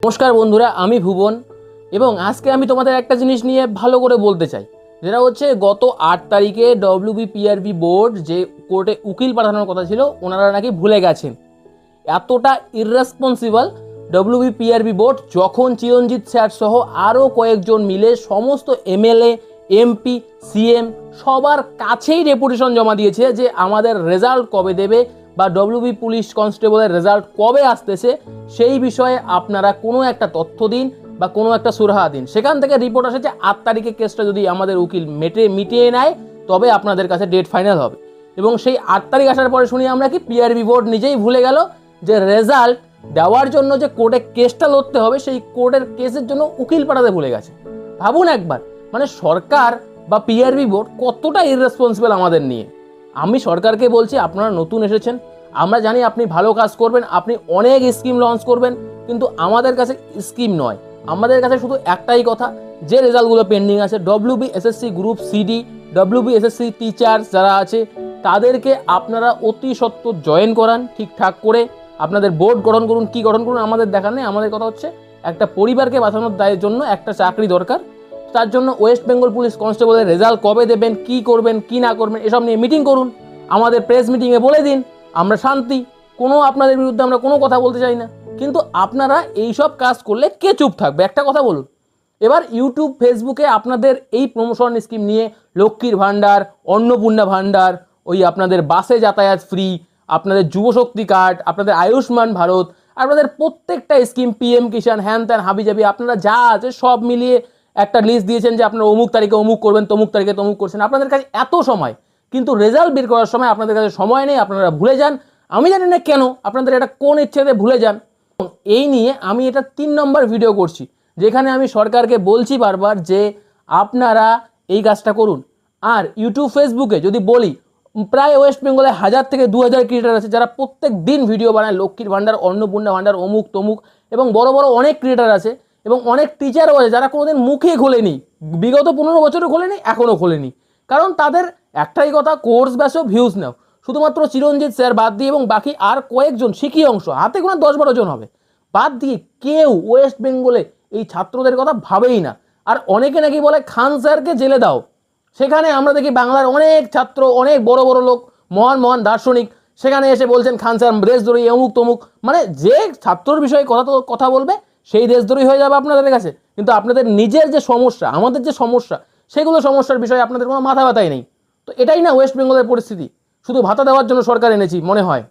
নমস্কার বন্ধুরা, আমি ভুবন এবং আজকে আমি তোমাদের একটা জিনিস নিয়ে ভালো করে বলতে চাই, যেটা হচ্ছে গত 8 তারিখে ডব্লিউবিপিআরবি বোর্ড যে কোর্টে উকিল পাঠানোর কথা ছিল, ওনারা নাকি ভুলে গেছেন। এতটা ইররেসপন্সিবল ডব্লিউবিপিআরবি বোর্ড, যখন চিরঞ্জিত স্যার সহ আরও কয়েকজন মিলে সমস্ত এমএলএ, এমপি, সিএম সবার কাছেই ডেপুটেশন জমা দিয়েছে যে আমাদের রেজাল্ট কবে দেবে বা ডব্লিউবি পুলিশ কনস্টেবলের রেজাল্ট কবে আসতেছে সেই বিষয়ে আপনারা কোনো একটা তথ্য দিন বা কোনো একটা সুরাহা দিন। সেখান থেকে রিপোর্ট এসেছে 8 তারিখে কেসটা যদি আমাদের উকিল মিটিয়ে নেয় তবে আপনাদের কাছে ডেট ফাইনাল হবে। এবং সেই 8 তারিখ আসার পরে শুনি আমরা কি পিআরবি বোর্ড নিজেই ভুলে গেল যে রেজাল্ট দেওয়ার জন্য যে কোর্টে কেসটা লড়তে হবে সেই কোর্টের কেসের জন্য উকিল পাঠাতে ভুলে গেছে। ভাবুন একবার, মানে সরকার বা পিআরবি বোর্ড কতটা ইররেসপন্সিবল আমাদের নিয়ে। আমি সরকারকে বলছি, আপনারা নতুন এসেছেন, আমরা জানি আপনি ভালো কাজ করবেন, আপনি অনেক স্কিম লঞ্চ করবেন, কিন্তু আমাদের কাছে স্কিম নয়, আমাদের কাছে শুধু একটাই কথা, যে রেজাল্টগুলো পেন্ডিং আছে WBSSC group CD, WBSSC teachers যারা আছে তাদেরকে আপনারা অতি সত্বর জয়েন করান, ঠিকঠাক করে আপনাদের বোর্ড গঠন করুন। কি গঠন করুন আমাদের দেখার নেই, আমাদের কথা হচ্ছে একটা পরিবারকে বাঁচানোর দায়ের জন্য একটা চাকরি দরকার। তার জন্য ওয়েস্ট বেঙ্গল পুলিশ কনস্টেবলের রেজাল্ট কবে দেবেন, কি করবেন কি না করবেন এসব নিয়ে মিটিং করুন, আমাদের প্রেস মিটিংয়ে বলে দিন। আমরা শান্তি, কোনো আপনাদের বিরুদ্ধে আমরা কোনো কথা বলতে চাই না, কিন্তু আপনারা এইসব কাজ করলে কে চুপ থাকবে? একটা কথা বলুন। এবার ইউটিউব ফেসবুকে আপনাদের এই প্রমোশন স্কিম নিয়ে লক্ষ্মীর ভাণ্ডার, অন্নপূর্ণা ভাণ্ডার, ওই আপনাদের বাসে যাতায়াত ফ্রি, আপনাদের যুবশক্তি কার্ড, আপনাদের আয়ুষ্মান ভারত, আপনাদের প্রত্যেকটা স্কিম, পিএম কিষাণ, হ্যান ত্যান হাবিজাবি, আপনারা যা আছে সব মিলিয়ে একটা লিস্ট দিয়েছেন যে আপনারা অমুক তারিখে অমুক করবেন, তমুক তারিখে তমুক করছেন। আপনাদের কাছে এত সময়, কিন্তু রেজাল্ট বের করার সময় আপনাদের কাছে সময় নেই, আপনারা ভুলে যান। আমি জানি না কেন আপনাদের এটা কোন ইচ্ছেতে ভুলে যান। এই নিয়ে আমি এটা 3 নম্বর ভিডিও করছি, যেখানে আমি সরকারকে বলছি বারবার যে আপনারা এই কাজটা করুন। আর ইউটিউব ফেসবুকে যদি বলি, প্রায় ওয়েস্ট বেঙ্গলে 1000 থেকে 2000 ক্রিয়েটার আছে যারা প্রত্যেক দিন ভিডিও বানায়, লক্ষ্মীর ভাণ্ডার, অন্নপূর্ণা ভাণ্ডার, অমুক তমুক, এবং বড় বড় অনেক ক্রিয়েটার আছে এবং অনেক টিচারও আছে যারা কোনোদিন মুখে খোলেনি, বিগত 15 বছরও খোলেনি, এখনও খোলেনি। কারণ তাদের একটাই কথা, কোর্স ব্যাসও ভিউজ নাও। শুধুমাত্র চিরঞ্জিত স্যার বাদ দিয়ে এবং বাকি আর কয়েকজন শিখি অংশ, হাতে গোনা 10-12 জন হবে, বাদ দিয়ে কেউ ওয়েস্ট বেঙ্গলে এই ছাত্রদের কথা ভাবেই না। আর অনেকে নাকি বলে খান স্যারকে জেলে দাও। সেখানে আমরা দেখি বাংলার অনেক ছাত্র, অনেক বড় বড় লোক, মহান মহান দার্শনিক সেখানে এসে বলছেন খান স্যার দেশদ্রোহী, অমুক তমুক। মানে যে ছাত্রর বিষয়ে কথা বলবে সেই দেশদ্রোহী হয়ে যাবে আপনাদের কাছে। কিন্তু আপনাদের নিজের যে সমস্যা, আমাদের যে সমস্যা, সেগুলো সমস্যার বিষয়ে আপনাদের কোনো মাথা ব্যথাই নেই। তো এটাই না ওয়েস্ট বেঙ্গলের পরিস্থিতি? শুধু ভাতা দেওয়ার জন্য সরকার এনেছি মনে হয়।